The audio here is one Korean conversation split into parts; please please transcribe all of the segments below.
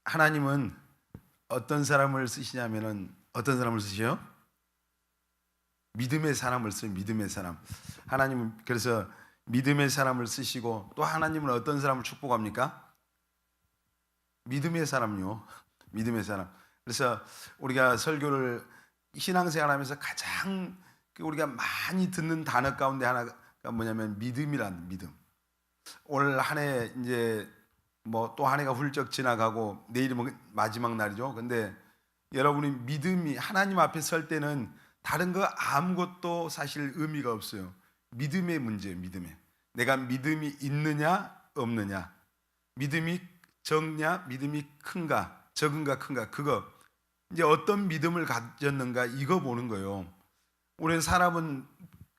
하나님은 어떤 사람을 쓰시냐면은 어떤 사람을 쓰셔요? 믿음의 사람을 써요. 믿음의 사람. 하나님은 그래서 믿음의 사람을 쓰시고, 또 하나님은 어떤 사람을 축복합니까? 믿음의 사람요. 믿음의 사람. 그래서 우리가 설교를 신앙생활하면서 가장 우리가 많이 듣는 단어 가운데 하나가 뭐냐면 믿음이란 믿음. 올 한 해 이제 뭐 또 한 해가 훌쩍 지나가고 내일이 마지막 날이죠. 근데 여러분이 믿음이 하나님 앞에 설 때는 다른 거 아무것도 사실 의미가 없어요. 믿음의 문제예요. 믿음에 내가 믿음이 있느냐 없느냐, 믿음이 적냐 믿음이 큰가 적은가 큰가, 그거 이제 어떤 믿음을 가졌는가 이거 보는 거예요. 우리는 사람은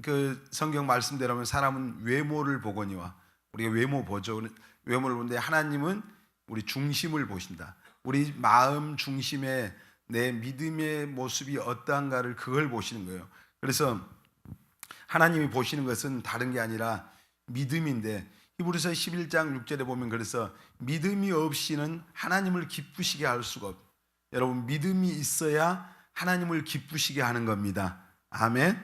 그 성경 말씀대로면 사람은 외모를 보거니와, 우리가 외모 보죠. 외모를 보는데 하나님은 우리 중심을 보신다. 우리 마음 중심에 내 믿음의 모습이 어떠한가를 그걸 보시는 거예요. 그래서 하나님이 보시는 것은 다른 게 아니라 믿음인데, 히브리서 11장 6절에 보면 그래서 믿음이 없이는 하나님을 기쁘시게 할 수가 없어요. 여러분, 믿음이 있어야 하나님을 기쁘시게 하는 겁니다. 아멘.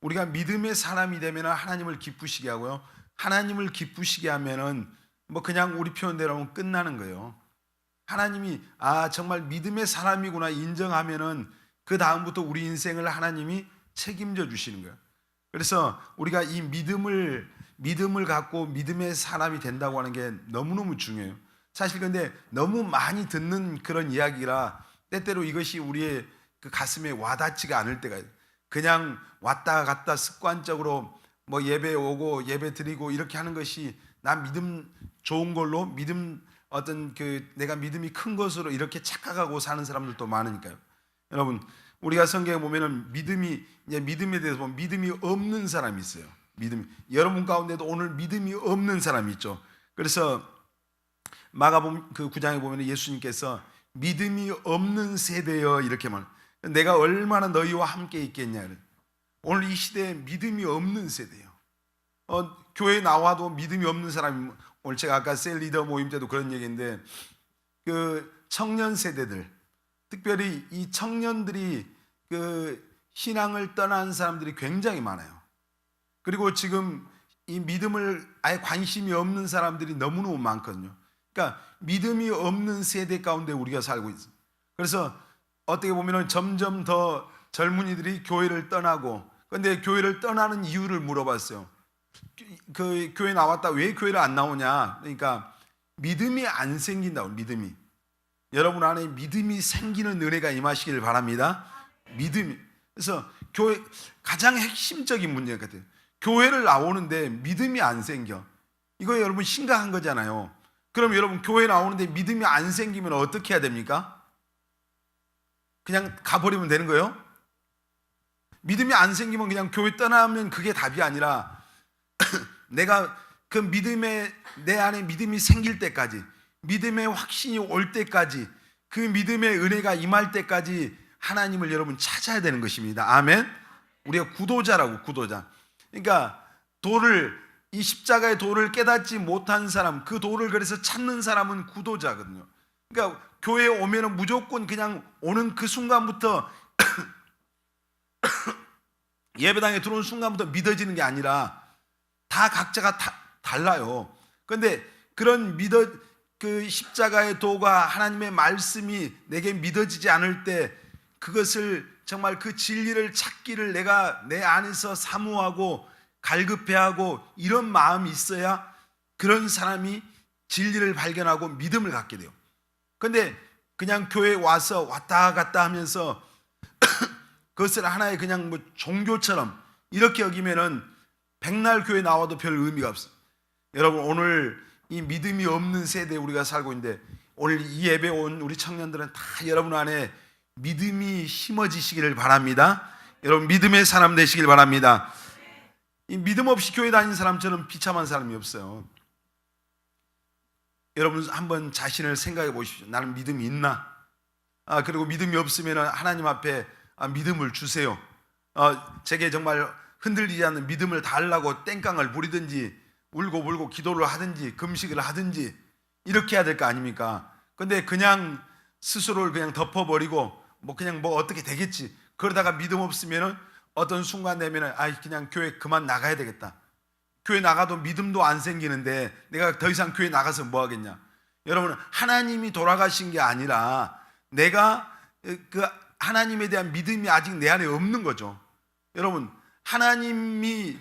우리가 믿음의 사람이 되면 하나님을 기쁘시게 하고요, 하나님을 기쁘시게 하면은 뭐 그냥 우리 표현대로 하면 끝나는 거예요. 하나님이 정말 믿음의 사람이구나 인정하면은 그 다음부터 우리 인생을 하나님이 책임져 주시는 거예요. 그래서 우리가 이 믿음을 갖고 믿음의 사람이 된다고 하는 게 너무너무 중요해요. 사실 근데 너무 많이 듣는 그런 이야기라 때때로 이것이 우리의 그 가슴에 와닿지가 않을 때가 있어요. 그냥 왔다 갔다 습관적으로 뭐 예배 오고 예배 드리고 이렇게 하는 것이 난 믿음 좋은 걸로, 믿음 어떤 내가 믿음이 큰 것으로 이렇게 착각하고 사는 사람들도 많으니까요. 여러분, 우리가 성경에 보면은 믿음에 대해서 보면 믿음이 없는 사람이 있어요. 여러분 가운데도 오늘 믿음이 없는 사람이 있죠. 그래서 마가복음 그 9장에 보면 예수님께서 믿음이 없는 세대여 이렇게 말. 내가 얼마나 너희와 함께 있겠냐. 오늘 이 시대에 믿음이 없는 세대예요. 교회에 나와도 믿음이 없는 사람이, 오늘 제가 아까 셀 리더 모임 때도 그런 얘기인데, 그 청년 세대들, 특별히 이 청년들이 그 신앙을 떠난 사람들이 굉장히 많아요. 그리고 지금 이 믿음을 아예 관심이 없는 사람들이 너무너무 많거든요. 그러니까 믿음이 없는 세대 가운데 우리가 살고 있어요. 그래서 어떻게 보면 점점 더 젊은이들이 교회를 떠나고, 그런데 교회를 떠나는 이유를 물어봤어요. 그 교회 나왔다 왜 교회를 안 나오냐? 그러니까 믿음이 안 생긴다고. 믿음이, 여러분 안에 믿음이 생기는 은혜가 임하시기를 바랍니다. 믿음이. 그래서 교회 가장 핵심적인 문제 같아요. 교회를 나오는데 믿음이 안 생겨. 이거 여러분 심각한 거잖아요. 그럼 여러분 교회 나오는데 믿음이 안 생기면 어떻게 해야 됩니까? 그냥 가버리면 되는 거예요? 믿음이 안 생기면 그냥 교회 떠나면 그게 답이 아니라 내가 그 믿음에, 내 안에 믿음이 생길 때까지, 믿음의 확신이 올 때까지, 그 믿음의 은혜가 임할 때까지 하나님을 여러분 찾아야 되는 것입니다. 아멘. 우리가 구도자라고, 구도자. 그러니까 이 십자가의 도를 깨닫지 못한 사람, 그 도를 그래서 찾는 사람은 구도자거든요. 그러니까 교회에 오면은 무조건 그냥 오는 그 순간부터 예배당에 들어온 순간부터 믿어지는 게 아니라 다 각자가 달라요. 그런데 그런 그 십자가의 도가, 하나님의 말씀이 내게 믿어지지 않을 때 그것을 정말 그 진리를 찾기를 내가 내 안에서 사모하고 갈급해하고 이런 마음이 있어야 그런 사람이 진리를 발견하고 믿음을 갖게 돼요. 그런데 그냥 교회에 와서 왔다 갔다 하면서 그것을 하나의 그냥 뭐 종교처럼 이렇게 여기면은 백날 교회 나와도 별 의미가 없어요. 여러분, 오늘 이 믿음이 없는 세대에 우리가 살고 있는데, 오늘 이 예배 온 우리 청년들은 다 여러분 안에 믿음이 심어지시기를 바랍니다. 여러분 믿음의 사람 되시길 바랍니다. 이 믿음 없이 교회 다니는 사람처럼 비참한 사람이 없어요. 여러분 한번 자신을 생각해 보십시오. 나는 믿음이 있나? 그리고 믿음이 없으면 하나님 앞에 믿음을 주세요. 제게 정말 흔들리지 않는 믿음을 달라고 땡깡을 부리든지 울고 불고 기도를 하든지 금식을 하든지 이렇게 해야 될 거 아닙니까? 근데 그냥 스스로를 그냥 덮어버리고 그냥 어떻게 되겠지. 그러다가 믿음 없으면은 어떤 순간 되면은 그냥 교회 그만 나가야 되겠다. 교회 나가도 믿음도 안 생기는데 내가 더 이상 교회 나가서 뭐 하겠냐. 여러분, 하나님이 돌아가신 게 아니라 내가 그 하나님에 대한 믿음이 아직 내 안에 없는 거죠. 여러분, 하나님이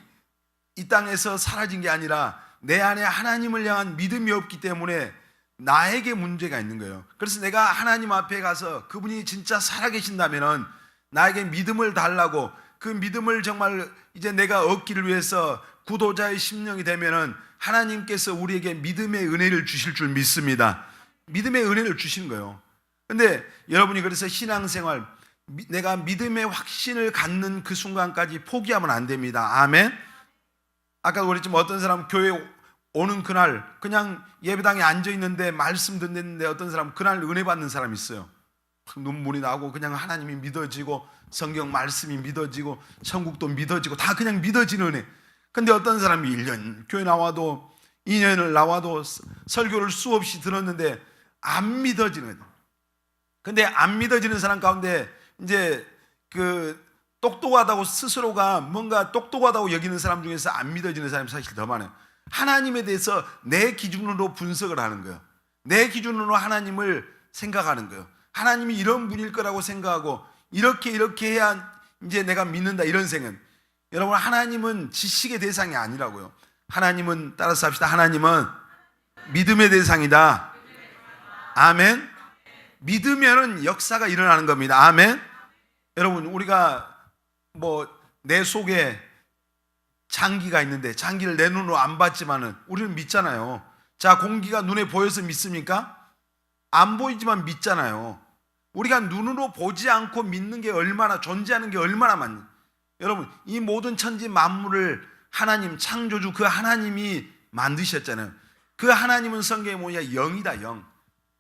이 땅에서 사라진 게 아니라 내 안에 하나님을 향한 믿음이 없기 때문에 나에게 문제가 있는 거예요. 그래서 내가 하나님 앞에 가서 그분이 진짜 살아계신다면은 나에게 믿음을 달라고, 그 믿음을 정말 이제 내가 얻기를 위해서 구도자의 심령이 되면은 하나님께서 우리에게 믿음의 은혜를 주실 줄 믿습니다. 믿음의 은혜를 주시는 거예요. 근데 여러분이 그래서 신앙생활, 내가 믿음의 확신을 갖는 그 순간까지 포기하면 안 됩니다. 아멘. 아까 그랬지만 어떤 사람 교회 오는 그날 그냥 예배당에 앉아 있는데 말씀 듣는데 어떤 사람 그날 은혜 받는 사람이 있어요. 눈물이 나고 그냥 하나님이 믿어지고 성경 말씀이 믿어지고 천국도 믿어지고 다 그냥 믿어지는 은혜. 근데 어떤 사람이 1년 교회 나와도 2년을 나와도 설교를 수없이 들었는데 안 믿어지는 거예요. 근데 안 믿어지는 사람 가운데 이제 그 똑똑하다고 스스로가 뭔가 똑똑하다고 여기는 사람 중에서 안 믿어지는 사람이 사실 더 많아요. 하나님에 대해서 내 기준으로 분석을 하는 거예요. 내 기준으로 하나님을 생각하는 거예요. 하나님이 이런 분일 거라고 생각하고 이렇게 해야 이제 내가 믿는다, 이런 생각. 여러분, 하나님은 지식의 대상이 아니라고요. 하나님은, 따라서 합시다. 하나님은 믿음의 대상이다. 아멘. 믿으면은 역사가 일어나는 겁니다. 아멘. 여러분, 우리가 내 속에 장기가 있는데 장기를 내 눈으로 안 봤지만은 우리는 믿잖아요. 자, 공기가 눈에 보여서 믿습니까? 안 보이지만 믿잖아요. 우리가 눈으로 보지 않고 믿는 게 얼마나, 존재하는 게 얼마나 많니. 여러분, 이 모든 천지 만물을 하나님, 창조주 그 하나님이 만드셨잖아요. 그 하나님은 성경에 뭐냐, 영이다, 영.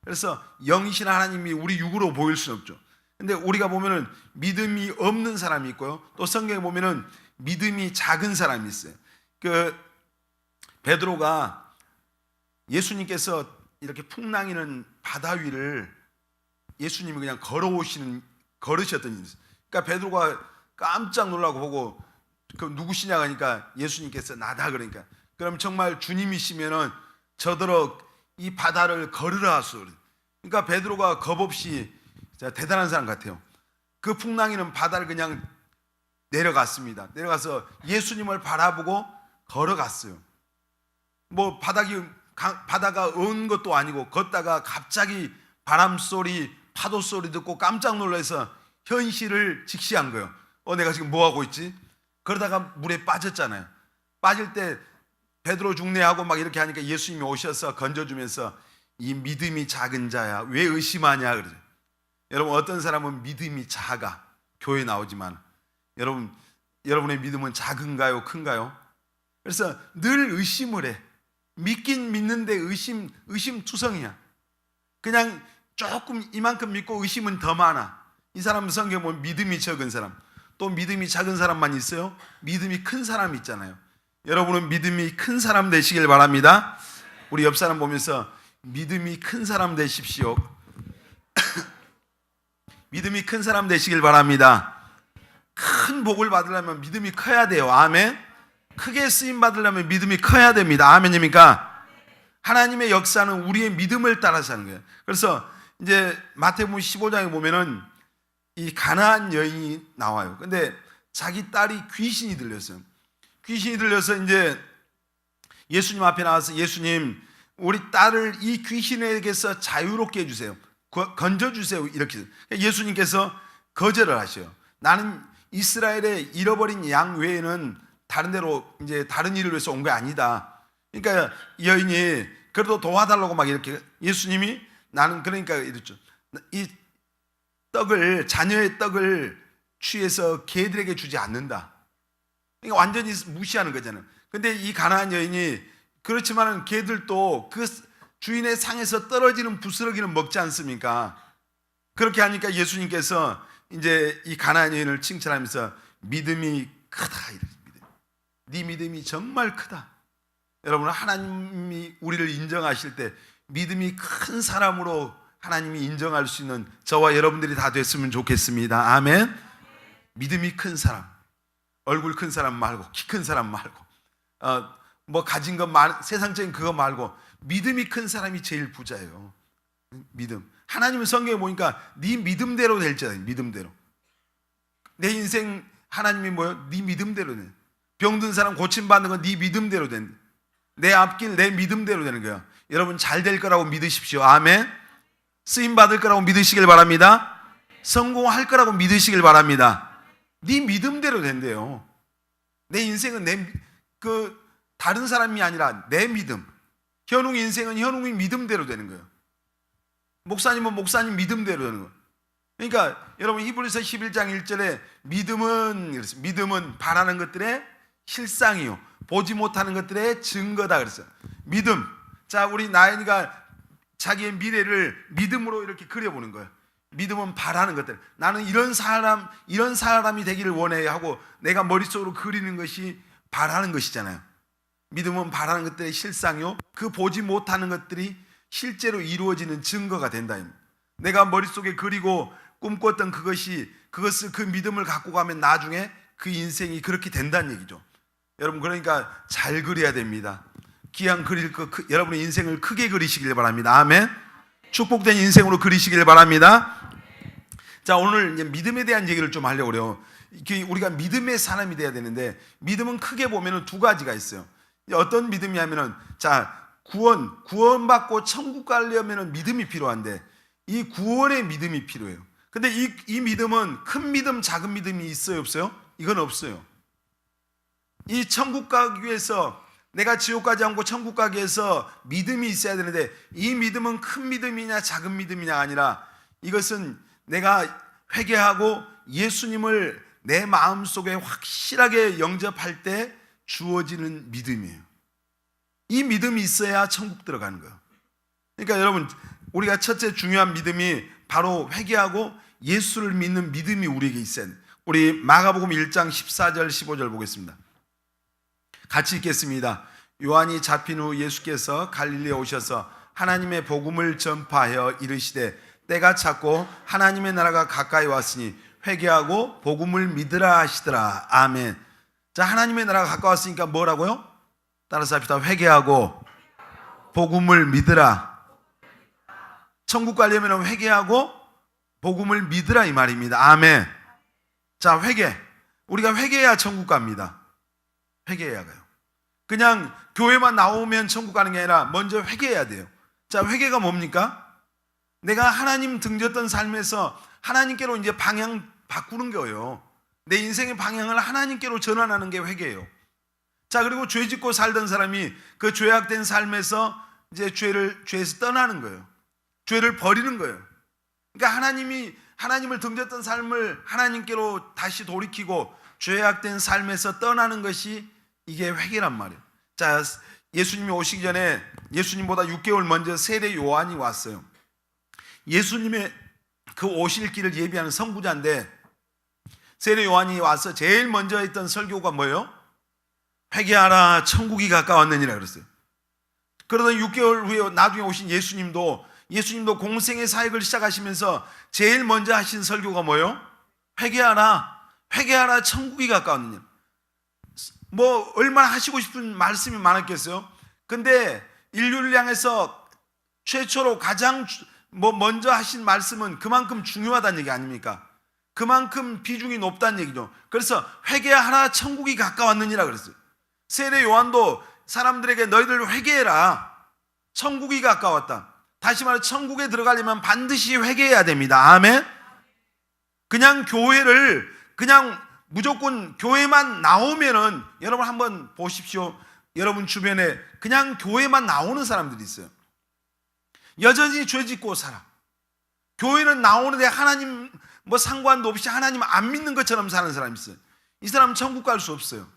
그래서 영이신 하나님이 우리 육으로 보일 수는 없죠. 근데 우리가 보면은 믿음이 없는 사람이 있고요, 또 성경에 보면은 믿음이 작은 사람이 있어요. 그 베드로가 예수님께서 이렇게 풍랑이는 바다 위를 예수님이 그냥 걸으셨던 일이 있어요. 그러니까 베드로가 깜짝 놀라고 보고 그 누구시냐 하니까 예수님께서 나다 그러니까, 그럼 정말 주님이시면은 저더러 이 바다를 걸으라 하소. 그러니까 베드로가 겁없이, 대단한 사람 같아요. 그 풍랑이는 바다를 그냥 내려갔습니다. 내려가서 예수님을 바라보고 걸어갔어요. 바다가 온 것도 아니고 걷다가 갑자기 바람 소리, 파도 소리 듣고 깜짝 놀라서 현실을 직시한 거예요. 내가 지금 뭐 하고 있지? 그러다가 물에 빠졌잖아요. 빠질 때 베드로 죽네 하고 막 이렇게 하니까 예수님이 오셔서 건져주면서 이 믿음이 작은 자야, 왜 의심하냐 그러죠. 여러분, 어떤 사람은 믿음이 작아 교회 나오지만 여러분의 믿음은 작은가요, 큰가요? 그래서 늘 의심을 해. 믿긴 믿는데 의심투성이야. 그냥 조금 이만큼 믿고 의심은 더 많아. 이 사람은 성경에 보면 믿음이 적은 사람, 또 믿음이 작은 사람만 있어요? 믿음이 큰 사람이 있잖아요. 여러분은 믿음이 큰 사람 되시길 바랍니다. 우리 옆 사람 보면서 믿음이 큰 사람 되십시오. 믿음이 큰 사람 되시길 바랍니다. 큰 복을 받으려면 믿음이 커야 돼요. 아멘. 크게 쓰임 받으려면 믿음이 커야 됩니다. 아멘입니까? 하나님의 역사는 우리의 믿음을 따라서 하는 거예요. 그래서 이제 마태복음 15장에 보면은 이 가나안 여인이 나와요. 근데 자기 딸이 귀신이 들렸어요. 귀신이 들려서 이제 예수님 앞에 나와서, 예수님, 우리 딸을 이 귀신에게서 자유롭게 해주세요. 건져주세요. 이렇게. 예수님께서 거절을 하셔요. 나는 이스라엘의 잃어버린 양 외에는 다른 데로 이제 다른 일을 위해서 온 게 아니다. 그러니까 여인이 그래도 도와달라고 막 이렇게, 예수님이 나는 그러니까 이랬죠. 이 자녀의 떡을 취해서 개들에게 주지 않는다. 그러니까 완전히 무시하는 거잖아요. 근데 이 가나안 여인이, 그렇지만은 개들도 그 주인의 상에서 떨어지는 부스러기는 먹지 않습니까? 그렇게 하니까 예수님께서 이제 이 가나안 여인을 칭찬하면서 믿음이 크다. 네 믿음이 정말 크다. 여러분, 하나님이 우리를 인정하실 때 믿음이 큰 사람으로 하나님이 인정할 수 있는 저와 여러분들이 다 됐으면 좋겠습니다. 아멘. 믿음이 큰 사람, 얼굴 큰 사람 말고, 키 큰 사람 말고, 뭐 가진 것 세상적인 그거 말고 믿음이 큰 사람이 제일 부자예요. 믿음. 하나님은 성경에 보니까 네 믿음대로 될지어다. 믿음대로. 내 인생 하나님이 뭐예요? 네 믿음대로 돼. 병든 사람 고침받는 건 네 믿음대로 된. 내 앞길 내 믿음대로 되는 거야. 여러분 잘 될 거라고 믿으십시오. 아멘. 쓰임 받을 거라고 믿으시길 바랍니다. 성공할 거라고 믿으시길 바랍니다. 네 믿음대로 된대요. 내 인생은 다른 사람이 아니라 내 믿음. 현웅 인생은 현웅이 믿음대로 되는 거예요. 목사님은 목사님 믿음대로 되는 거예요. 그러니까 여러분 히브리서 11장 1절에 믿음은 바라는 것들의 실상이요 보지 못하는 것들의 증거다 그랬어요. 믿음. 자, 우리 나연이가 자기의 미래를 믿음으로 이렇게 그려보는 거예요. 믿음은 바라는 것들. 나는 이런 사람이 되기를 원해 하고 내가 머릿속으로 그리는 것이 바라는 것이잖아요. 믿음은 바라는 것들의 실상이요 그 보지 못하는 것들이 실제로 이루어지는 증거가 된다. 내가 머릿속에 그리고 꿈꿨던 그것을 그 믿음을 갖고 가면 나중에 그 인생이 그렇게 된다는 얘기죠. 여러분 그러니까 잘 그려야 됩니다. 기왕 그릴 거 여러분의 인생을 크게 그리시길 바랍니다. 아멘. 축복된 인생으로 그리시길 바랍니다. 자, 오늘 이제 믿음에 대한 얘기를 좀 하려고 그래요. 우리가 믿음의 사람이 돼야 되는데 믿음은 크게 보면은 두 가지가 있어요. 어떤 믿음이냐면은 자, 구원받고 천국 가려면은 믿음이 필요한데 이 구원의 믿음이 필요해요. 근데 이 믿음은 큰 믿음, 작은 믿음이 있어요, 없어요? 이건 없어요. 이 천국 가기 위해서 내가 지옥 가지 않고 천국 가기 위해서 믿음이 있어야 되는데 이 믿음은 큰 믿음이냐 작은 믿음이냐 아니라 이것은 내가 회개하고 예수님을 내 마음속에 확실하게 영접할 때 주어지는 믿음이에요. 이 믿음이 있어야 천국 들어가는 거예요. 그러니까 여러분 우리가 첫째 중요한 믿음이 바로 회개하고 예수를 믿는 믿음이 우리에게 있어야 돼요. 우리 마가복음 1장 14절 15절 보겠습니다. 같이 읽겠습니다. 요한이 잡힌 후 예수께서 갈릴리에 오셔서 하나님의 복음을 전파하여 이르시되 때가 찼고 하나님의 나라가 가까이 왔으니 회개하고 복음을 믿으라 하시더라. 아멘. 자, 하나님의 나라가 가까웠으니까 뭐라고요? 따라서 합시다. 회개하고 복음을 믿으라. 천국 가려면 회개하고 복음을 믿으라 이 말입니다. 아멘. 자, 회개. 우리가 회개해야 천국 갑니다. 회개해야 가요. 그냥 교회만 나오면 천국 가는 게 아니라 먼저 회개해야 돼요. 자, 회개가 뭡니까? 내가 하나님 등졌던 삶에서 하나님께로 이제 방향 바꾸는 거예요. 내 인생의 방향을 하나님께로 전환하는 게 회개예요. 자, 그리고 죄 짓고 살던 사람이 그 죄악된 삶에서 이제 죄에서 떠나는 거예요. 죄를 버리는 거예요. 그러니까 하나님을 등졌던 삶을 하나님께로 다시 돌이키고 죄악된 삶에서 떠나는 것이 이게 회개란 말이에요. 자, 예수님이 오시기 전에 예수님보다 6개월 먼저 세례 요한이 왔어요. 예수님의 그 오실 길을 예비하는 선구자인데 세례 요한이 와서 제일 먼저 했던 설교가 뭐예요? 회개하라 천국이 가까웠느니라 그랬어요. 그러던 6개월 후에 나중에 오신 예수님도 공생의 사역을 시작하시면서 제일 먼저 하신 설교가 뭐예요? 회개하라 천국이 가까웠느니라. 뭐 얼마나 하시고 싶은 말씀이 많았겠어요? 근데 인류를 향해서 최초로 가장 먼저 하신 말씀은 그만큼 중요하다는 얘기 아닙니까? 그만큼 비중이 높다는 얘기죠. 그래서 회개하라 천국이 가까웠느니라 그랬어요. 세례 요한도 사람들에게 너희들 회개해라 천국이 가까웠다. 다시 말해 천국에 들어가려면 반드시 회개해야 됩니다. 아멘. 그냥 무조건 교회만 나오면은 여러분 한번 보십시오. 여러분 주변에 그냥 교회만 나오는 사람들이 있어요. 여전히 죄 짓고 살아. 교회는 나오는데 하나님 상관도 없이 하나님 안 믿는 것처럼 사는 사람이 있어요. 이 사람은 천국 갈 수 없어요.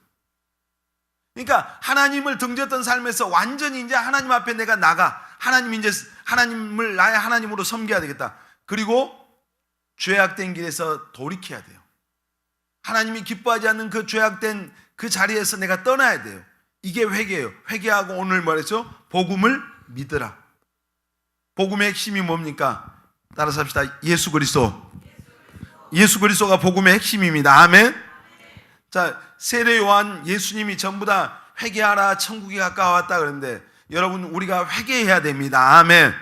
그러니까 하나님을 등졌던 삶에서 완전히 이제 하나님 앞에 내가 나가 하나님을 나의 하나님으로 섬겨야 되겠다. 그리고 죄악된 길에서 돌이켜야 돼요. 하나님이 기뻐하지 않는 그 죄악된 그 자리에서 내가 떠나야 돼요. 이게 회개예요. 회개하고 오늘 말했죠? 복음을 믿으라. 복음의 핵심이 뭡니까? 따라서 합시다. 예수 그리스도. 예수 그리스도가 복음의 핵심입니다. 아멘. 자, 세례 요한 예수님이 전부 다 회개하라, 천국이 가까웠다 그러는데 여러분, 우리가 회개해야 됩니다. 아멘.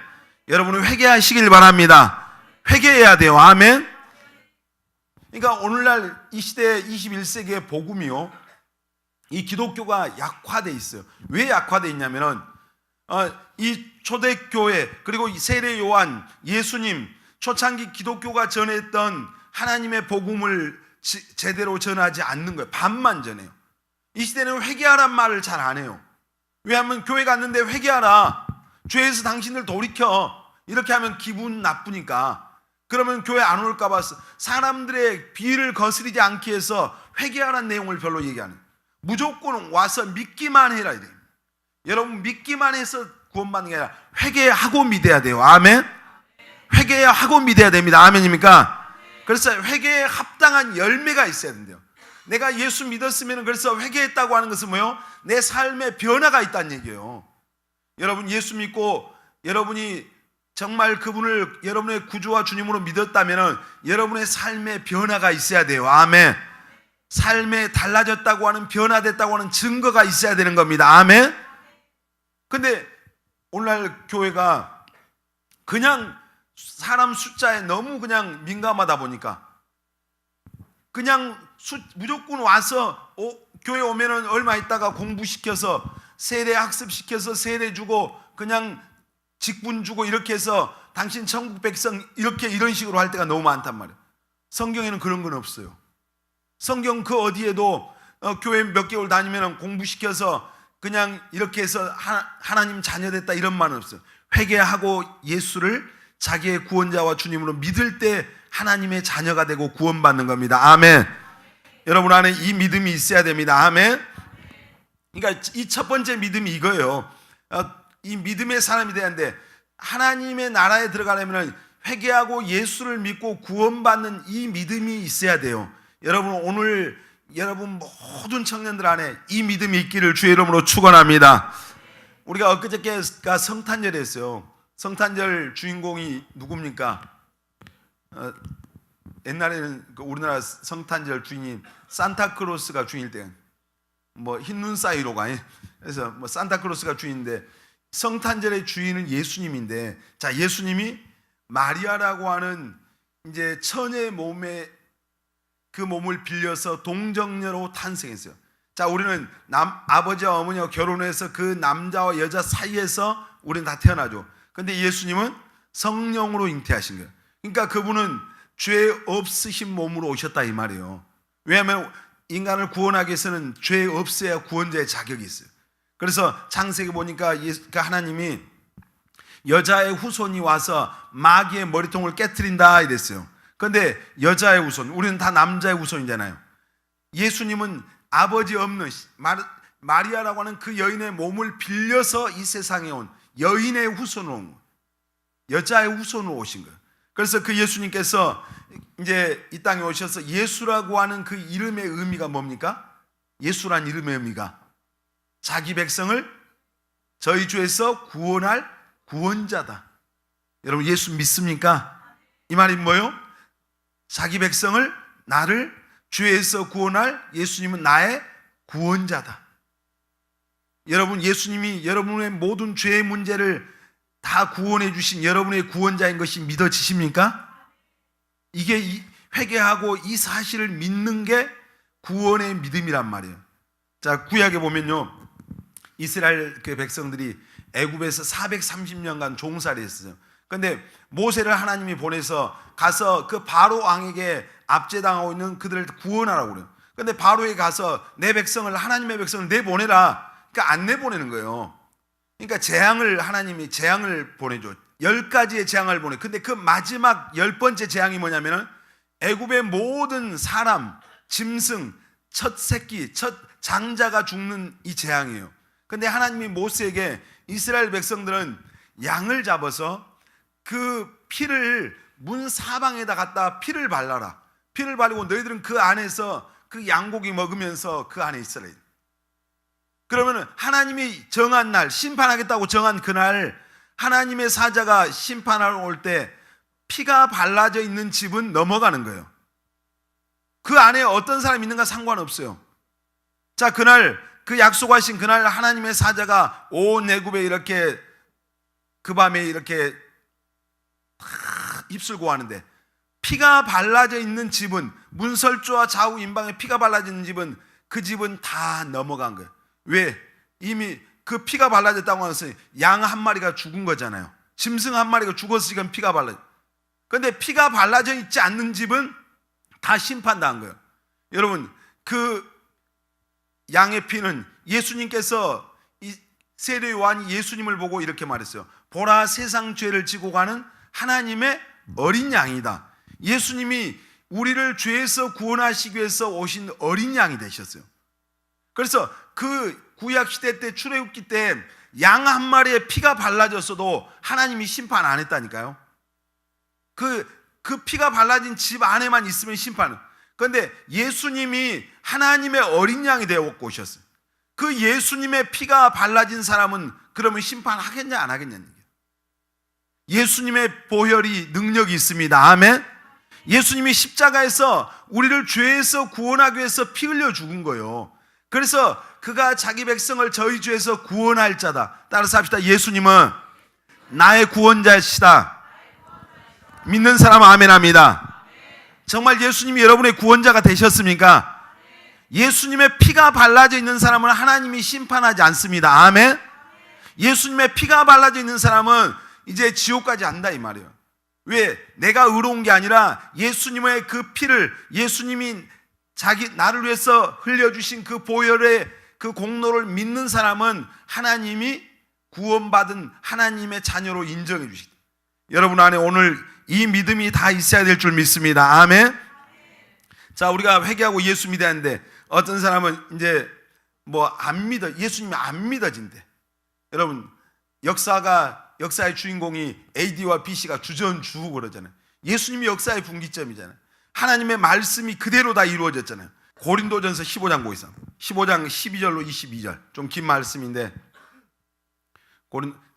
여러분은 회개하시길 바랍니다. 회개해야 돼요. 아멘. 그러니까 오늘날 이 시대 21세기의 복음이요, 이 기독교가 약화돼 있어요. 왜 약화돼 있냐면은 이 초대교회, 그리고 이 세례 요한, 예수님, 초창기 기독교가 전했던 하나님의 복음을 제대로 전하지 않는 거예요. 반만 전해요. 이 시대는 회개하란 말을 잘 안 해요. 왜냐하면 교회 갔는데 회개하라, 죄에서 당신들 돌이켜, 이렇게 하면 기분 나쁘니까. 그러면 교회 안 올까 봐 사람들의 비위를 거스르지 않기 위해서 회개하라는 내용을 별로 얘기 안 해요. 무조건 와서 믿기만 해라 이래요. 여러분, 믿기만 해서 구원받는 게 아니라 회개하고 믿어야 돼요. 아멘. 회개하고 믿어야 됩니다. 아멘입니까? 그래서 회개에 합당한 열매가 있어야 된대요. 내가 예수 믿었으면, 그래서 회개했다고 하는 것은 뭐예요? 내 삶에 변화가 있다는 얘기예요. 여러분, 예수 믿고 여러분이 정말 그분을 여러분의 구주와 주님으로 믿었다면 여러분의 삶에 변화가 있어야 돼요. 아멘. 삶에 달라졌다고 하는, 변화됐다고 하는 증거가 있어야 되는 겁니다. 아멘. 근데 오늘날 교회가 그냥 사람 숫자에 너무 그냥 민감하다 보니까 그냥 무조건 와서 교회 오면은 얼마 있다가 공부시켜서 세례 학습시켜서 세례 주고 그냥 직분 주고 이렇게 해서 당신 천국 백성 이런 식으로 할 때가 너무 많단 말이에요. 성경에는 그런 건 없어요. 성경 그 어디에도 교회 몇 개월 다니면 공부시켜서 그냥 이렇게 해서 하나님 자녀 됐다 이런 말은 없어요. 회개하고 예수를 자기의 구원자와 주님으로 믿을 때 하나님의 자녀가 되고 구원받는 겁니다. 아멘. 여러분 안에 이 믿음이 있어야 됩니다. 아멘. 그러니까 이 첫 번째 믿음이 이거예요. 이 믿음의 사람이 되는데, 하나님의 나라에 들어가려면 회개하고 예수를 믿고 구원받는 이 믿음이 있어야 돼요. 여러분, 오늘 여러분 모든 청년들 안에 이 믿음이 있기를 주의 이름으로 축원합니다. 우리가 엊그저께가 성탄절이었어요. 성탄절 주인공이 누굽니까? 옛날에는 우리나라 성탄절 주인이 산타크로스가 주인일 때 뭐 흰눈 사이로가, 그래서 뭐 산타크로스가 주인인데 성탄절의 주인은 예수님인데, 자, 예수님이 마리아라고 하는 이제 처녀의 몸에 그 몸을 빌려서 동정녀로 탄생했어요. 자, 우리는 아버지와 어머니와 결혼해서 그 남자와 여자 사이에서 우리는 다 태어나죠. 근데 예수님은 성령으로 잉태하신 거예요. 그러니까 그분은 죄 없으신 몸으로 오셨다 이 말이에요. 왜냐하면 인간을 구원하기 위해서는 죄 없어야 구원자의 자격이 있어요. 그래서 창세기 보니까 하나님이 여자의 후손이 와서 마귀의 머리통을 깨트린다 이랬어요. 그런데 여자의 후손, 우리는 다 남자의 후손이잖아요. 예수님은 아버지 없는 마리아라고 하는 그 여인의 몸을 빌려서 이 세상에 온 여인의 후손으로 온 거예요. 여자의 후손으로 오신 거예요. 그래서 그 예수님께서 이제 이 땅에 오셔서 예수라고 하는 그 이름의 의미가 뭡니까? 예수란 이름의 의미가 자기 백성을 저희 죄에서 구원할 구원자다. 여러분, 예수 믿습니까? 이 말이 뭐예요? 자기 백성을, 나를 죄에서 구원할 예수님은 나의 구원자다. 여러분, 예수님이 여러분의 모든 죄의 문제를 다 구원해 주신 여러분의 구원자인 것이 믿어지십니까? 이게 회개하고 이 사실을 믿는 게 구원의 믿음이란 말이에요. 자, 구약에 보면요, 이스라엘 그 백성들이 애굽에서 430년간 종살이 했어요. 그런데 모세를 하나님이 보내서 가서 그 바로 왕에게 압제당하고 있는 그들을 구원하라고 그래요. 그런데 바로에 가서 내 백성을, 하나님의 백성을 내보내라. 그러니까 안 내보내는 거예요. 그러니까 하나님이 재앙을 보내줘. 10가지의 재앙을 보내. 근데 그 마지막 10번째 재앙이 뭐냐면은 애굽의 모든 사람, 짐승, 첫 새끼, 첫 장자가 죽는 이 재앙이에요. 근데 하나님이 모세에게 이스라엘 백성들은 양을 잡아서 그 피를 문 사방에다 갖다 피를 발라라. 피를 바르고 너희들은 그 안에서 그 양고기 먹으면서 그 안에 있으라. 그러면 하나님이 정한 날, 심판하겠다고 정한 그날 하나님의 사자가 심판하러 올 때 피가 발라져 있는 집은 넘어가는 거예요. 그 안에 어떤 사람이 있는가 상관없어요. 자, 그날 그 약속하신 그날 하나님의 사자가 온 애굽에 이렇게 그 밤에 이렇게 입술고 하는데, 피가 발라져 있는 집은, 문설주와 좌우 임방에 피가 발라져 있는 집은, 그 집은 다 넘어간 거예요. 왜? 이미 그 피가 발라졌다고 하면서 양 한 마리가 죽은 거잖아요. 짐승 한 마리가 죽었으니까 피가 발라져. 그런데 피가 발라져 있지 않는 집은 다 심판당한 거예요. 여러분, 그 양의 피는, 예수님께서 이 세례 요한이 예수님을 보고 이렇게 말했어요. 보라, 세상 죄를 지고 가는 하나님의 어린 양이다. 예수님이 우리를 죄에서 구원하시기 위해서 오신 어린 양이 되셨어요. 그래서 그 구약 시대 때, 출애굽기 때 양 한 마리에 피가 발라졌어도 하나님이 심판 안 했다니까요. 그 피가 발라진 집 안에만 있으면 심판은. 그런데 예수님이 하나님의 어린 양이 되어 오셨어요. 그 예수님의 피가 발라진 사람은 그러면 심판하겠냐 안 하겠냐는 얘기예요. 예수님의 보혈이 능력이 있습니다. 아멘. 예수님이 십자가에서 우리를 죄에서 구원하기 위해서 피 흘려 죽은 거예요. 그래서 그가 자기 백성을 저희 죄에서 구원할 자다. 따라서 합시다. 예수님은 나의 구원자시다. 믿는 사람 아멘 합니다. 정말 예수님이 여러분의 구원자가 되셨습니까? 예수님의 피가 발라져 있는 사람은 하나님이 심판하지 않습니다. 아멘. 예수님의 피가 발라져 있는 사람은 이제 지옥까지 안다 이 말이에요. 왜? 내가 의로운 게 아니라 예수님의 그 피를, 예수님이 나를 위해서 흘려주신 그 보혈의 그 공로를 믿는 사람은 하나님이 구원받은 하나님의 자녀로 인정해 주시다. 여러분 안에 오늘 이 믿음이 다 있어야 될 줄 믿습니다. 아멘. 자, 우리가 회개하고 예수 믿어야 하는데, 어떤 사람은 이제 안 믿어, 예수님이 안 믿어진대. 여러분, 역사의 주인공이 AD와 BC가 주전주후 그러잖아요. 예수님이 역사의 분기점이잖아요. 하나님의 말씀이 그대로 다 이루어졌잖아요. 고린도전서 15장 보이세요. 15장 12절로 22절. 좀 긴 말씀인데,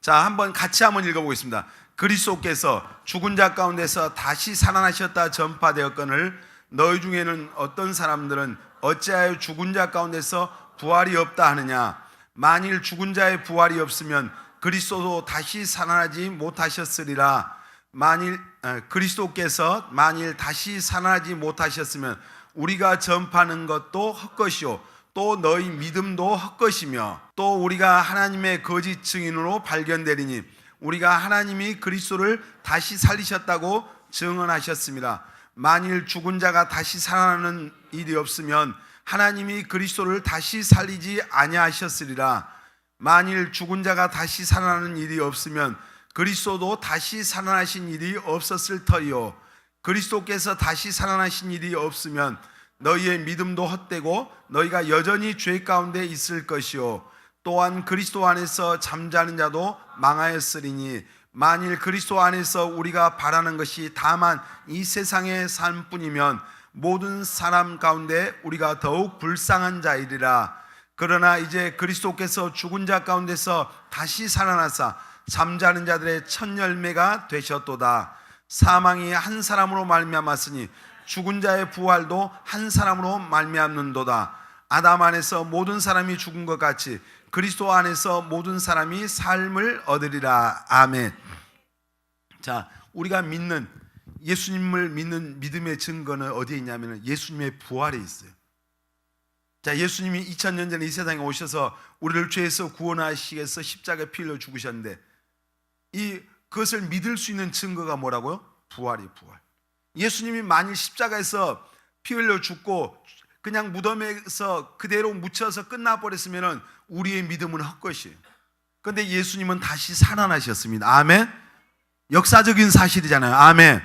자, 같이 한번 읽어보겠습니다. 그리스도께서 죽은 자 가운데서 다시 살아나셨다 전파되었거늘 너희 중에는 어떤 사람들은 어찌하여 죽은 자 가운데서 부활이 없다 하느냐. 만일 죽은 자의 부활이 없으면 그리스도도 다시 살아나지 못하셨으리라. 그리스도께서 만일 다시 살아나지 못하셨으면 우리가 전파하는 것도 헛것이요 또 너희 믿음도 헛것이며, 또 우리가 하나님의 거짓 증인으로 발견되리니 우리가 하나님이 그리스도를 다시 살리셨다고 증언하셨습니다. 만일 죽은 자가 다시 살아나는 일이 없으면 하나님이 그리스도를 다시 살리지 아니하셨으리라. 만일 죽은 자가 다시 살아나는 일이 없으면 그리스도도 다시 살아나신 일이 없었을 터이요. 그리스도께서 다시 살아나신 일이 없으면 너희의 믿음도 헛되고 너희가 여전히 죄 가운데 있을 것이요. 또한 그리스도 안에서 잠자는 자도 망하였으리니 만일 그리스도 안에서 우리가 바라는 것이 다만 이 세상의 삶뿐이면 모든 사람 가운데 우리가 더욱 불쌍한 자이리라. 그러나 이제 그리스도께서 죽은 자 가운데서 다시 살아나사 잠자는 자들의 첫 열매가 되셨도다. 사망이 한 사람으로 말미암았으니 죽은 자의 부활도 한 사람으로 말미암는도다. 아담 안에서 모든 사람이 죽은 것 같이 그리스도 안에서 모든 사람이 삶을 얻으리라. 아멘. 자, 우리가 믿는, 예수님을 믿는 믿음의 증거는 어디에 있냐면 예수님의 부활에 있어요. 자, 예수님이 2000년 전에 이 세상에 오셔서 우리를 죄에서 구원하시기 위해서 십자가에 피 흘려 죽으셨는데, 그것을 믿을 수 있는 증거가 뭐라고요? 부활이에요. 부활. 예수님이 만일 십자가에서 피 흘려 죽고 그냥 무덤에서 그대로 묻혀서 끝나버렸으면 우리의 믿음은 헛것이에요. 그런데 예수님은 다시 살아나셨습니다. 아멘. 역사적인 사실이잖아요. 아멘.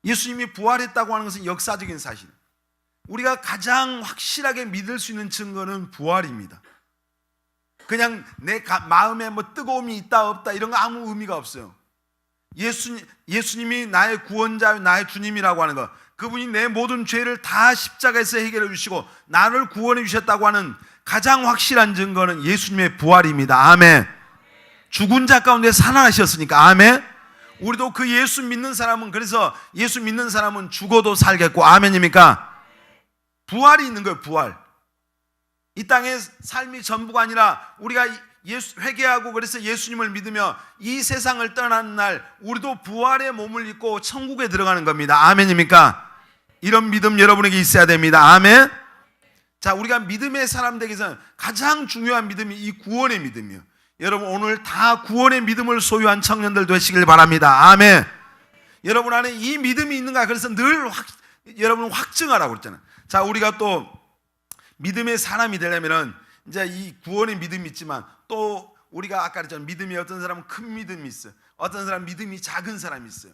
예수님이 부활했다고 하는 것은 역사적인 사실. 우리가 가장 확실하게 믿을 수 있는 증거는 부활입니다. 그냥 내 마음에 뜨거움이 있다 없다 이런 거 아무 의미가 없어요. 예수님이 나의 구원자, 나의 주님이라고 하는 것, 그분이 내 모든 죄를 다 십자가에서 해결해 주시고 나를 구원해 주셨다고 하는 가장 확실한 증거는 예수님의 부활입니다. 아멘. 죽은 자 가운데 살아나셨으니까. 아멘. 우리도 그 예수 믿는 사람은, 그래서 예수 믿는 사람은 죽어도 살겠고, 아멘입니까? 부활이 있는 거예요. 부활. 이 땅의 삶이 전부가 아니라 우리가 회개하고 그래서 예수님을 믿으며 이 세상을 떠나는 날 우리도 부활의 몸을 입고 천국에 들어가는 겁니다. 아멘입니까? 이런 믿음 여러분에게 있어야 됩니다. 아멘. 자, 우리가 믿음의 사람 되기 위해서는 가장 중요한 믿음이 이 구원의 믿음이에요. 여러분, 오늘 다 구원의 믿음을 소유한 청년들 되시길 바랍니다. 아멘. 여러분 안에 이 믿음이 있는가? 그래서 늘 여러분 확증하라고 그랬잖아요. 자, 우리가 또 믿음의 사람이 되려면은 이제 이 구원의 믿음이 있지만 또 우리가 아까 그랬잖아요. 믿음이 어떤 사람은 큰 믿음이 있어요. 어떤 사람은 믿음이 작은 사람이 있어요.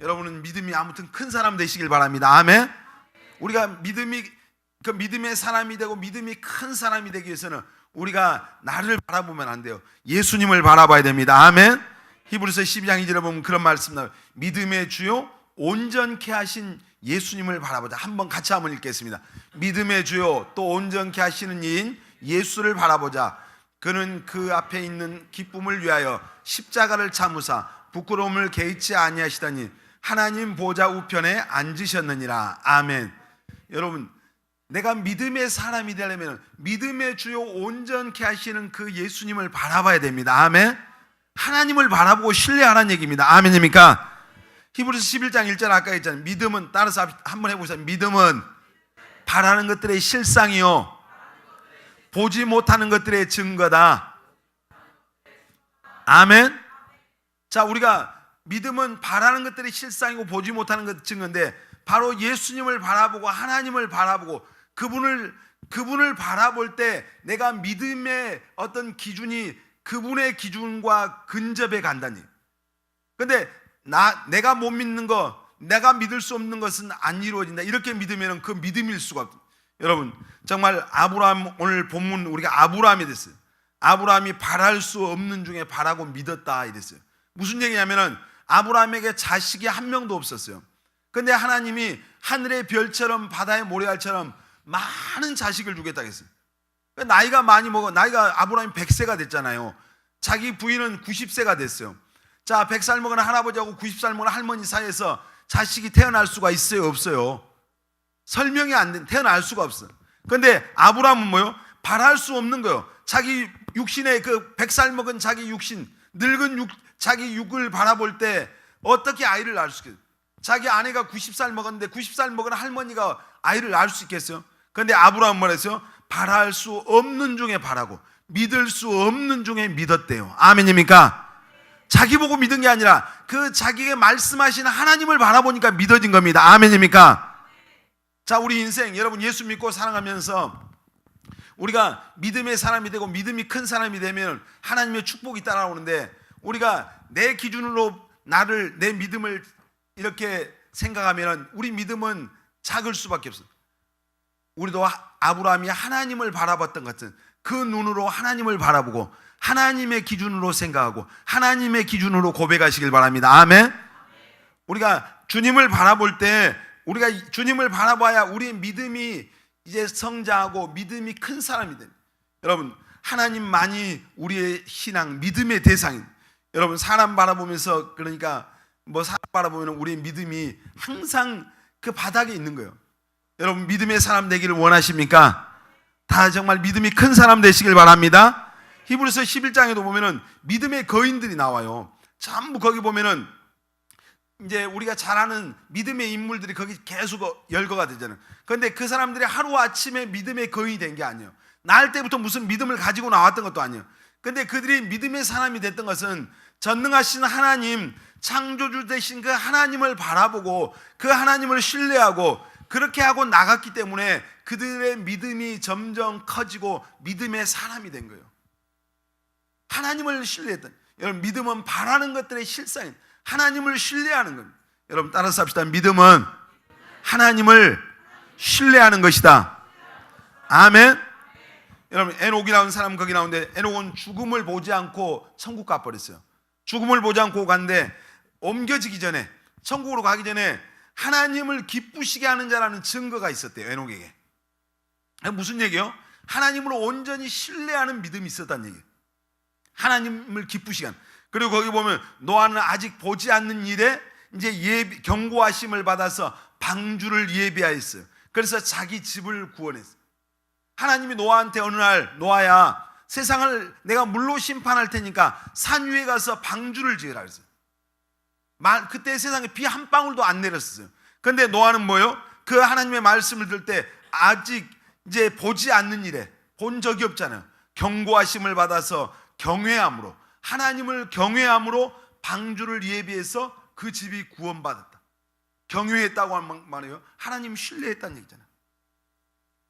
여러분은 믿음이 아무튼 큰 사람 되시길 바랍니다. 아멘. 우리가 믿음의 사람이 되고 믿음이 큰 사람이 되기 위해서는 우리가 나를 바라보면 안 돼요. 예수님을 바라봐야 됩니다. 아멘. 히브리서 12장 2절에 보면 그런 말씀 나와요. 믿음의 주요 온전케 하신 예수님을 바라보자. 한번 같이 한번 읽겠습니다. 믿음의 주요 또 온전케 하시는 이인 예수를 바라보자. 그는 그 앞에 있는 기쁨을 위하여 십자가를 참으사 부끄러움을 개의치 아니하시더니 하나님 보좌 우편에 앉으셨느니라. 아멘. 여러분, 내가 믿음의 사람이 되려면 믿음의 주요 온전케 하시는 그 예수님을 바라봐야 됩니다. 아멘. 하나님을 바라보고 신뢰하라는 얘기입니다. 아멘입니까? 히브리서 11장 1절 아까 했잖아요. 믿음은, 따라서 한번 해보세요. 믿음은 바라는 것들의 실상이요 보지 못하는 것들의 증거다. 아멘. 자, 우리가 믿음은 바라는 것들의 실상이고 보지 못하는 것의 증거인데 바로 예수님을 바라보고 하나님을 바라보고 그분을 바라볼 때 내가 믿음의 어떤 기준이 그분의 기준과 근접해 간다니. 근데 내가 못 믿는 거, 내가 믿을 수 없는 것은 안 이루어진다. 이렇게 믿으면 그 믿음일 수가 없다. 여러분, 정말 아브라함, 오늘 본문 우리가 아브라함이 됐어요. 아브라함이 바랄 수 없는 중에 바라고 믿었다 이랬어요. 무슨 얘기냐면은 아브라함에게 자식이 한 명도 없었어요. 근데 하나님이 하늘의 별처럼 바다의 모래알처럼 많은 자식을 주겠다고 했어요. 나이가 많이 먹어. 나이가 아브라함이 100세가 됐잖아요. 자기 부인은 90세가 됐어요. 자, 100살 먹은 할아버지하고 90살 먹은 할머니 사이에서 자식이 태어날 수가 있어요, 없어요? 설명이 안 돼. 태어날 수가 없어요. 근데 아브라함은 뭐요? 바랄 수 없는 거예요. 자기 육신의 그 100살 먹은 자기 육신, 늙은 자기 육을 바라볼 때 어떻게 아이를 낳을 수 있겠어요? 자기 아내가 90살 먹었는데 90살 먹은 할머니가 아이를 낳을 수 있겠어요? 근데 아브라함은 뭐랬어요? 바랄 수 없는 중에 바라고 믿을 수 없는 중에 믿었대요. 아멘입니까? 자기 보고 믿은 게 아니라 그 자기에게 말씀하신 하나님을 바라보니까 믿어진 겁니다. 아멘입니까? 자, 우리 인생 여러분 예수 믿고 살아가면서 우리가 믿음의 사람이 되고 믿음이 큰 사람이 되면 하나님의 축복이 따라오는데 우리가 내 기준으로 내 믿음을 이렇게 생각하면 우리 믿음은 작을 수밖에 없어요. 우리도 아브라함이 하나님을 바라봤던 것 같은 그 눈으로 하나님을 바라보고 하나님의 기준으로 생각하고 하나님의 기준으로 고백하시길 바랍니다. 아멘. 우리가 주님을 바라볼 때 우리가 주님을 바라봐야 우리의 믿음이 이제 성장하고 믿음이 큰 사람이 됩니다. 여러분, 하나님만이 우리의 신앙, 믿음의 대상입니다. 여러분, 사람 바라보면서 그러니까 사람 바라보면 우리의 믿음이 항상 그 바닥에 있는 거예요. 여러분, 믿음의 사람 되기를 원하십니까? 다 정말 믿음이 큰 사람 되시길 바랍니다. 히브리서 11장에도 보면은 믿음의 거인들이 나와요. 전부 거기 보면은 이제 우리가 잘 아는 믿음의 인물들이 거기 계속 열거가 되잖아요. 그런데 그 사람들이 하루아침에 믿음의 거인이 된 게 아니에요. 날 때부터 무슨 믿음을 가지고 나왔던 것도 아니에요. 그런데 그들이 믿음의 사람이 됐던 것은 전능하신 하나님, 창조주 되신 그 하나님을 바라보고 그 하나님을 신뢰하고 그렇게 하고 나갔기 때문에 그들의 믿음이 점점 커지고 믿음의 사람이 된 거예요. 하나님을 신뢰했던, 여러분, 믿음은 바라는 것들의 실상입니다. 하나님을 신뢰하는 겁니다. 여러분, 따라서 합시다. 믿음은 하나님을 신뢰하는 것이다. 아멘. 여러분, 에녹이라는 사람 거기 나오는데 에녹은 죽음을 보지 않고 천국 가버렸어요. 죽음을 보지 않고 갔는데 옮겨지기 전에, 천국으로 가기 전에 하나님을 기쁘시게 하는 자라는 증거가 있었대요. 에녹에게. 무슨 얘기예요? 하나님을 온전히 신뢰하는 믿음이 있었다는 얘기예요. 하나님을 기쁘시게 하는. 그리고 거기 보면 노아는 아직 보지 않는 일에 이제 경고하심을 받아서 방주를 예비하였어요. 그래서 자기 집을 구원했어요. 하나님이 노아한테 어느 날, 노아야, 세상을 내가 물로 심판할 테니까 산 위에 가서 방주를 지으라 그랬어요. 그때 세상에 비 한 방울도 안 내렸어요. 그런데 노아는 뭐요? 그 하나님의 말씀을 들을 때 아직 이제 보지 않는 일에, 본 적이 없잖아요. 경고하심을 받아서 경외함으로, 하나님을 경외함으로 방주를 예비해서 그 집이 구원받았다. 경외했다고 하는 말이에요. 하나님 신뢰했다는 얘기잖아요.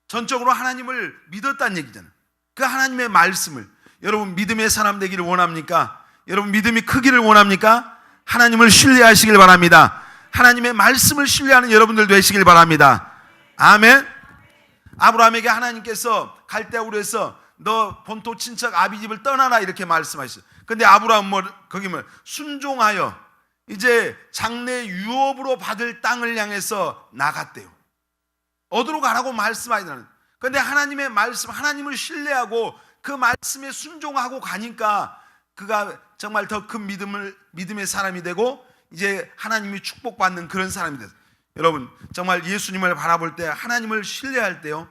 전적으로 하나님을 믿었다는 얘기잖아요. 그 하나님의 말씀을, 여러분 믿음의 사람 되기를 원합니까? 여러분 믿음이 크기를 원합니까? 하나님을 신뢰하시길 바랍니다. 하나님의 말씀을 신뢰하는 여러분들 되시길 바랍니다. 아멘. 아브라함에게 하나님께서 갈대아우르에서 너 본토 친척 아비 집을 떠나라 이렇게 말씀하셨어요. 근데 아브라함은 거기 순종하여 이제 장래 유업으로 받을 땅을 향해서 나갔대요. 어디로 가라고 말씀하시는. 그런데 하나님의 말씀, 하나님을 신뢰하고 그 말씀에 순종하고 가니까 그가 정말 더 큰 믿음의 사람이 되고 이제 하나님이 축복받는 그런 사람이 됐어요. 여러분 정말 예수님을 바라볼 때, 하나님을 신뢰할 때요,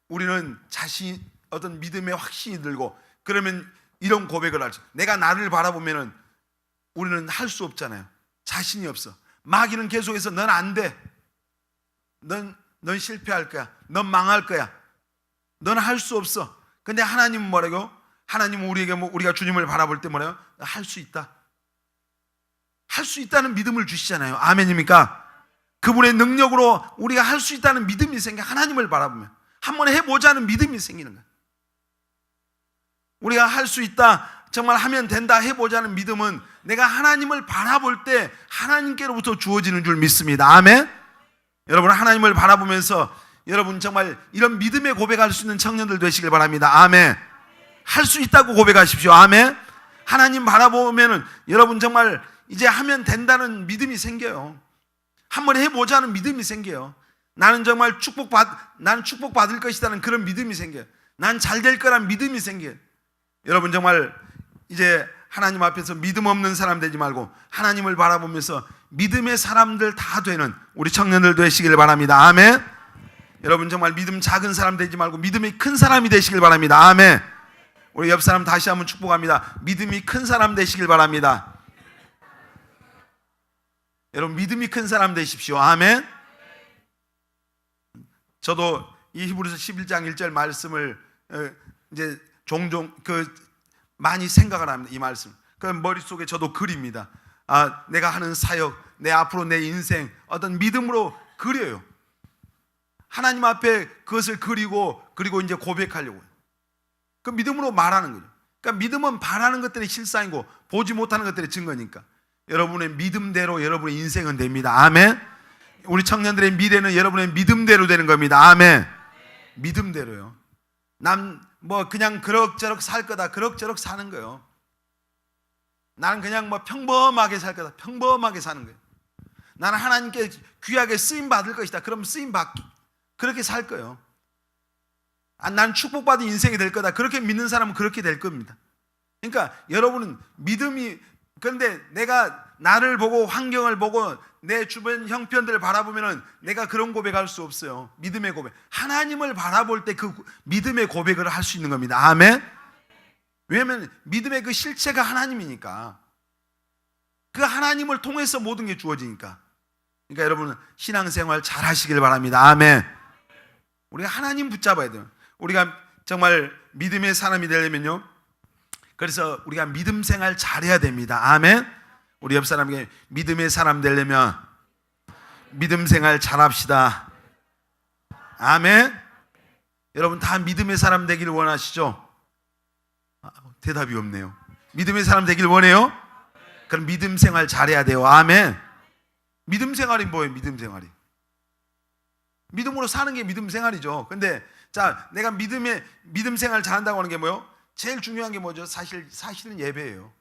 우리는 자신 어떤 믿음의 확신이 들고, 그러면 이런 고백을 하죠. 내가 나를 바라보면은 우리는 할 수 없잖아요. 자신이 없어. 마귀는 계속해서 넌 안 돼, 넌 실패할 거야, 넌 망할 거야, 넌 할 수 없어. 근데 하나님은 뭐라고? 하나님은 우리가 주님을 바라볼 때 뭐래요? 할 수 있다. 할 수 있다는 믿음을 주시잖아요. 아멘입니까? 그분의 능력으로 우리가 할 수 있다는 믿음이 생겨. 하나님을 바라보면 한번 해보자는 믿음이 생기는 거예요. 우리가 할 수 있다, 정말 하면 된다, 해보자는 믿음은 내가 하나님을 바라볼 때 하나님께로부터 주어지는 줄 믿습니다. 아멘. 여러분 하나님을 바라보면서 여러분 정말 이런 믿음의 고백할 수 있는 청년들 되시길 바랍니다. 아멘. 할 수 있다고 고백하십시오. 아멘. 하나님 바라보면은 여러분 정말 이제 하면 된다는 믿음이 생겨요. 한번 해보자는 믿음이 생겨요. 나는 정말 나는 축복받을 것이라는 그런 믿음이 생겨요. 난 잘 될 거란 믿음이 생겨요. 여러분 정말 이제 하나님 앞에서 믿음 없는 사람 되지 말고 하나님을 바라보면서 믿음의 사람들 다 되는 우리 청년들 되시길 바랍니다. 아멘. 여러분 정말 믿음 작은 사람 되지 말고 믿음이 큰 사람이 되시길 바랍니다. 아멘. 우리 옆 사람 다시 한번 축복합니다. 믿음이 큰 사람 되시길 바랍니다. 여러분 믿음이 큰 사람 되십시오. 아멘. 저도 이 히브리서 11장 1절 말씀을 이제 종종 많이 생각을 합니다. 이 말씀. 그 머릿속에 저도 그립니다. 내가 하는 사역, 내 앞으로 내 인생 어떤 믿음으로 그려요. 하나님 앞에 그것을 그리고 이제 고백하려고. 그 믿음으로 말하는 거죠. 그러니까 믿음은 바라는 것들의 실상이고 보지 못하는 것들의 증거니까 여러분의 믿음대로 여러분의 인생은 됩니다. 아멘. 우리 청년들의 미래는 여러분의 믿음대로 되는 겁니다. 아멘. 믿음대로요. 난 그냥 그럭저럭 살 거다, 그럭저럭 사는 거예요. 나는 그냥 평범하게 살 거다, 평범하게 사는 거예요. 나는 하나님께 귀하게 쓰임 받을 것이다, 그럼 쓰임 받기, 그렇게 살 거예요. 나는 축복받은 인생이 될 거다, 그렇게 믿는 사람은 그렇게 될 겁니다. 그러니까 여러분은 믿음이, 그런데 내가 나를 보고 환경을 보고 내 주변 형편들을 바라보면은 내가 그런 고백할 수 없어요. 믿음의 고백. 하나님을 바라볼 때 그 믿음의 고백을 할 수 있는 겁니다. 아멘. 왜냐하면 믿음의 그 실체가 하나님이니까, 그 하나님을 통해서 모든 게 주어지니까. 그러니까 여러분은 신앙생활 잘 하시길 바랍니다. 아멘. 우리가 하나님 붙잡아야 돼요. 우리가 정말 믿음의 사람이 되려면요, 그래서 우리가 믿음 생활 잘해야 됩니다. 아멘. 우리 옆 사람에게 믿음의 사람 되려면 믿음 생활 잘합시다. 아멘. 여러분 다 믿음의 사람 되기를 원하시죠? 대답이 없네요. 믿음의 사람 되기를 원해요? 그럼 믿음 생활 잘해야 돼요. 아멘. 믿음 생활이 뭐예요? 믿음 생활이 믿음으로 사는 게 믿음 생활이죠. 근데 자, 내가 믿음 생활 잘한다고 하는 게 뭐예요? 제일 중요한 게 뭐죠? 사실은 예배예요.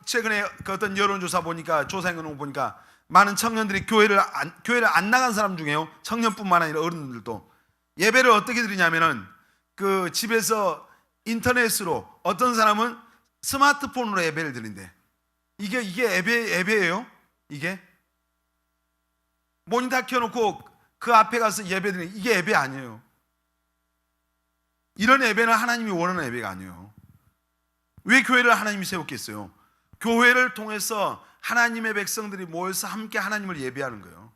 최근에 그 어떤 여론조사 보니까, 조사해놓은 거 보니까 많은 청년들이 교회를 안 나간 사람 중에요, 청년뿐만 아니라 어른들도 예배를 어떻게 드리냐면은 그 집에서 인터넷으로, 어떤 사람은 스마트폰으로 예배를 드린대. 이게 예배예요? 이게 모니터 켜놓고 그 앞에 가서 예배 드리는 이게 예배 아니에요. 이런 예배는 하나님이 원하는 예배가 아니에요. 왜 교회를 하나님이 세웠겠어요? 교회를 통해서 하나님의 백성들이 모여서 함께 하나님을 예배하는 거예요.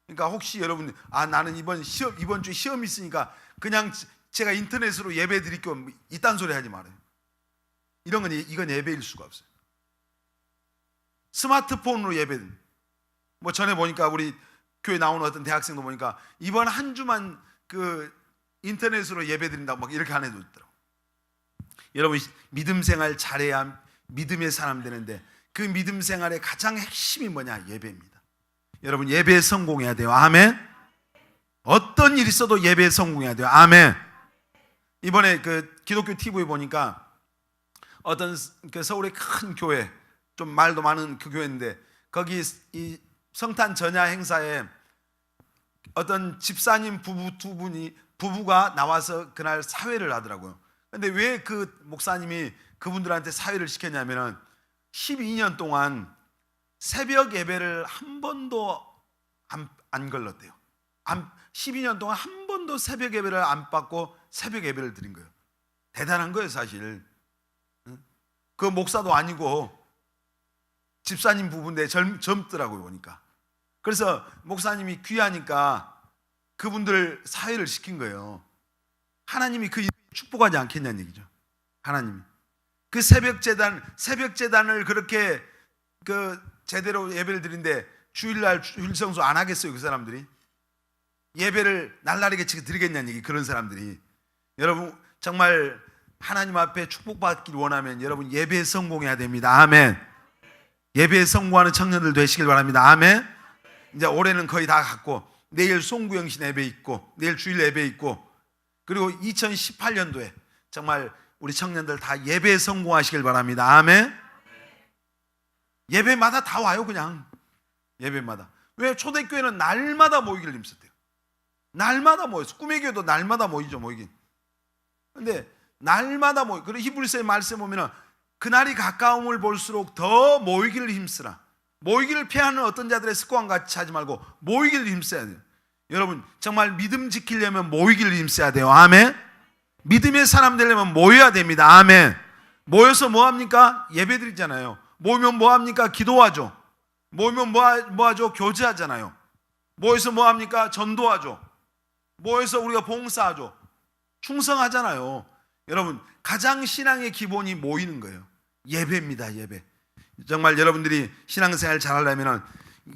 그러니까 혹시 여러분 나는 이번 주에 시험이 있으니까 그냥 제가 인터넷으로 예배 드릴게요, 이딴 소리 하지 말아요. 이건 예배일 수가 없어요. 스마트폰으로 예배. 뭐 전에 보니까 우리 교회 나오는 어떤 대학생도 보니까 이번 한 주만 그 인터넷으로 예배 드린다고 막 이렇게 안 해도 있더라고. 여러분, 믿음 생활 잘해야 믿음의 사람 되는데 그 믿음 생활의 가장 핵심이 뭐냐? 예배입니다. 여러분, 예배에 성공해야 돼요. 아멘. 어떤 일이 있어도 예배에 성공해야 돼요. 아멘. 이번에 그 기독교 TV에 보니까 어떤 그 서울의 큰 교회, 좀 말도 많은 그 교회인데 거기 이 성탄 전야 행사에 어떤 집사님 부부가 나와서 그날 사회를 하더라고요. 근데 왜 그 목사님이 그분들한테 사회를 시켰냐면은 12년 동안 새벽 예배를 한 번도 안 걸렀대요. 12년 동안 한 번도 새벽 예배를 안 받고 새벽 예배를 드린 거예요. 대단한 거예요, 사실. 그 목사도 아니고 집사님 부부인데 젊더라고요, 보니까. 그래서 목사님이 귀하니까 그분들 사회를 시킨 거예요. 하나님이 그 축복하지 않겠냐는 얘기죠. 하나님이 그 새벽 재단을 그렇게 그 제대로 예배를 드린데 주일날 주일 성수 안 하겠어요, 그 사람들이? 예배를 날라리게 드리겠냐는 얘기. 그런 사람들이. 여러분, 정말 하나님 앞에 축복받기를 원하면 여러분 예배에 성공해야 됩니다. 아멘. 예배에 성공하는 청년들 되시길 바랍니다. 아멘. 이제 올해는 거의 다 갔고 내일 송구영신 예배 있고 내일 주일 예배 있고 그리고 2018년도에 정말 우리 청년들 다 예배에 성공하시길 바랍니다. 아멘. 예배마다 다 와요. 그냥 예배마다. 왜? 초대교회는 날마다 모이기를 힘썼대요. 날마다 모였어. 꿈의 교회도 날마다 모이죠, 모이긴. 근데 날마다 모이. 그리고 히브리서의 말씀에 보면은 그날이 가까움을 볼수록 더 모이기를 힘쓰라. 모이기를 피하는 어떤 자들의 습관 같이 하지 말고 모이기를 힘써야 돼요. 여러분, 정말 믿음 지키려면 모이기를 힘써야 돼요. 아멘. 믿음의 사람 되려면 모여야 됩니다. 아멘. 모여서 뭐 합니까? 예배 드리잖아요. 모이면 뭐 합니까? 기도하죠. 모이면 뭐 하죠? 교제하잖아요. 모여서 뭐 합니까? 전도하죠. 모여서 우리가 봉사하죠. 충성하잖아요. 여러분, 가장 신앙의 기본이 모이는 거예요. 예배입니다. 예배. 정말 여러분들이 신앙생활 잘하려면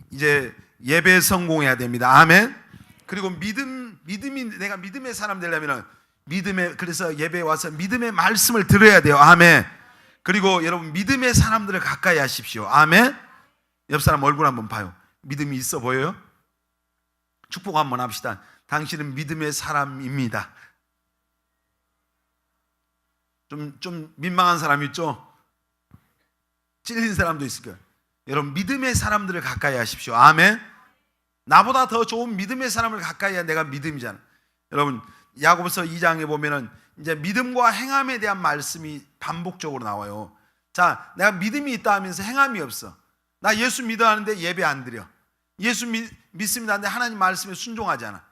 이제 예배에 성공해야 됩니다. 아멘. 그리고 믿음이 내가 믿음의 사람 되려면 그래서 예배에 와서 믿음의 말씀을 들어야 돼요. 아멘. 그리고 여러분, 믿음의 사람들을 가까이 하십시오. 아멘. 옆 사람 얼굴 한번 봐요. 믿음이 있어 보여요? 축복 한번 합시다. 당신은 믿음의 사람입니다. 좀 민망한 사람 있죠? 찔린 사람도 있을 거예요. 여러분, 믿음의 사람들을 가까이 하십시오. 아멘. 나보다 더 좋은 믿음의 사람을 가까이 해야 내가 믿음이잖아. 여러분, 야고보서 2장에 보면은 이제 믿음과 행함에 대한 말씀이 반복적으로 나와요. 자, 내가 믿음이 있다 하면서 행함이 없어. 나 예수 믿어 하는데 예배 안 드려. 예수 믿습니다 하는데 하나님 말씀에 순종하지 않아.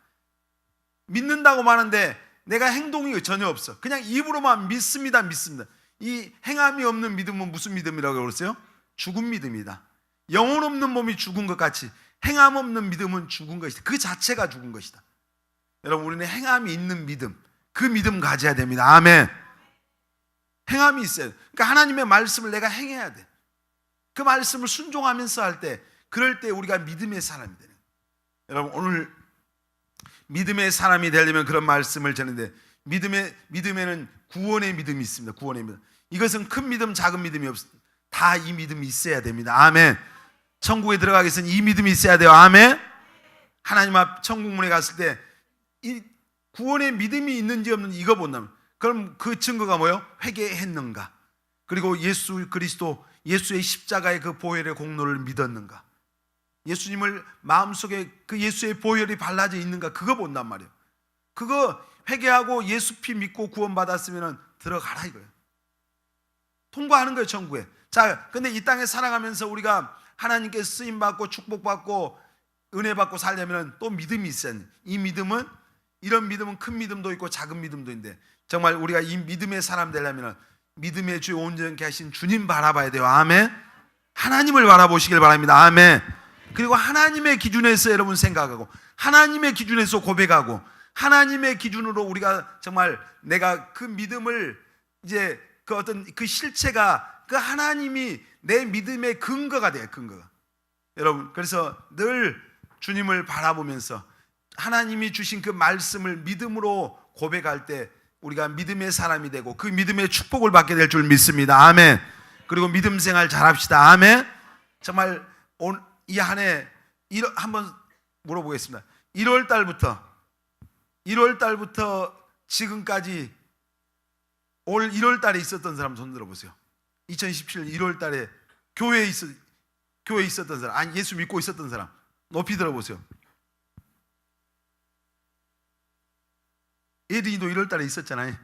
믿는다고 하는데 내가 행동이 전혀 없어. 그냥 입으로만 믿습니다. 이 행함이 없는 믿음은 무슨 믿음이라고 그랬어요? 죽은 믿음이다. 영혼 없는 몸이 죽은 것 같이 행함 없는 믿음은 죽은 것이다. 그 자체가 죽은 것이다. 여러분, 우리는 행함이 있는 믿음, 그 믿음 가져야 됩니다. 아멘. 행함이 있어요. 그러니까 하나님의 말씀을 내가 행해야 돼. 그 말씀을 순종하면서 할 때, 그럴 때 우리가 믿음의 사람이 되는 거예요. 여러분, 오늘 믿음의 사람이 되려면 그런 말씀을 전하는데, 믿음에는 구원의 믿음이 있습니다. 구원의 믿음. 이것은 큰 믿음, 작은 믿음이 없습니다. 다 이 믿음이 있어야 됩니다. 아멘. 천국에 들어가기 위해서는 이 믿음이 있어야 돼요. 아멘. 하나님 앞 천국문에 갔을 때 이 구원의 믿음이 있는지 없는지 이거 본다면, 그럼 그 증거가 뭐예요? 회개했는가? 그리고 예수 그리스도, 예수의 십자가의 그 보혈의 공로를 믿었는가? 예수님을 마음속에 그 예수의 보혈이 발라져 있는가? 그거 본단 말이에요. 그거 회개하고 예수 피 믿고 구원받았으면 들어가라 이거예요. 통과하는 거예요, 천국에. 자, 근데 이 땅에 살아가면서 우리가 하나님께 쓰임 받고 축복 받고 은혜 받고 살려면 또 믿음이 있어야 돼. 이 믿음은, 이런 믿음은 큰 믿음도 있고 작은 믿음도 있는데, 정말 우리가 이 믿음의 사람 되려면 믿음의 주 온전케 하신 주님 바라봐야 돼요. 아멘. 하나님을 바라보시길 바랍니다. 아멘. 그리고 하나님의 기준에서 여러분 생각하고, 하나님의 기준에서 고백하고, 하나님의 기준으로 우리가 정말 내가 그 믿음을 이제 그 어떤 그 실체가 그 하나님이 내 믿음의 근거가 돼요. 근거가. 여러분, 그래서 늘 주님을 바라보면서 하나님이 주신 그 말씀을 믿음으로 고백할 때 우리가 믿음의 사람이 되고 그 믿음의 축복을 받게 될 줄 믿습니다. 아멘. 그리고 믿음 생활 잘합시다. 아멘. 정말 이 한 해 한번 물어보겠습니다. 1월 달부터 지금까지 올 1월 달에 있었던 사람 손 들어보세요. 2017 1월 달에 교회에 있었던 사람, 아니 예수 믿고 있었던 사람 높이 들어보세요. 에디도 1월 달에 있었잖아요.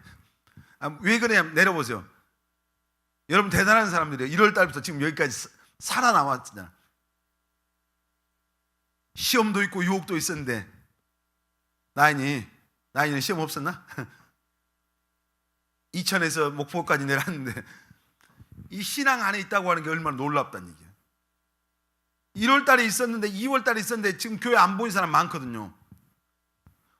왜 그래요? 내려보세요. 여러분 대단한 사람들이에요. 1월 달부터 지금 여기까지 살아남았잖아. 시험도 있고 유혹도 있었는데 나인이는 시험 없었나? 이천에서 목포까지 내려왔는데 이 신앙 안에 있다고 하는 게 얼마나 놀랍다는 얘기예요. 1월 달에 있었는데 2월 달에 있었는데 지금 교회 안 보인 사람 많거든요.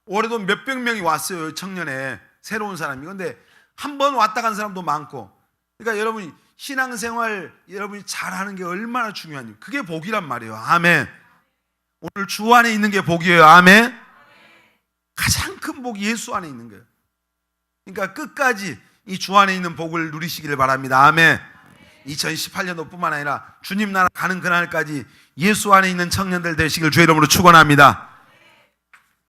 올해도 몇백 명이 왔어요. 청년에 새로운 사람이. 근데 한 번 왔다 간 사람도 많고. 그러니까 여러분이 신앙생활 여러분이 잘하는 게 얼마나 중요한지, 그게 복이란 말이에요. 아멘. 오늘 주 안에 있는 게 복이에요. 아멘. 가장 큰 복이 예수 안에 있는 거예요. 그러니까 끝까지 이 주 안에 있는 복을 누리시기를 바랍니다. 아멘. 2018년도 뿐만 아니라 주님 나라 가는 그날까지 예수 안에 있는 청년들 되시길 주의 이름으로 축원합니다.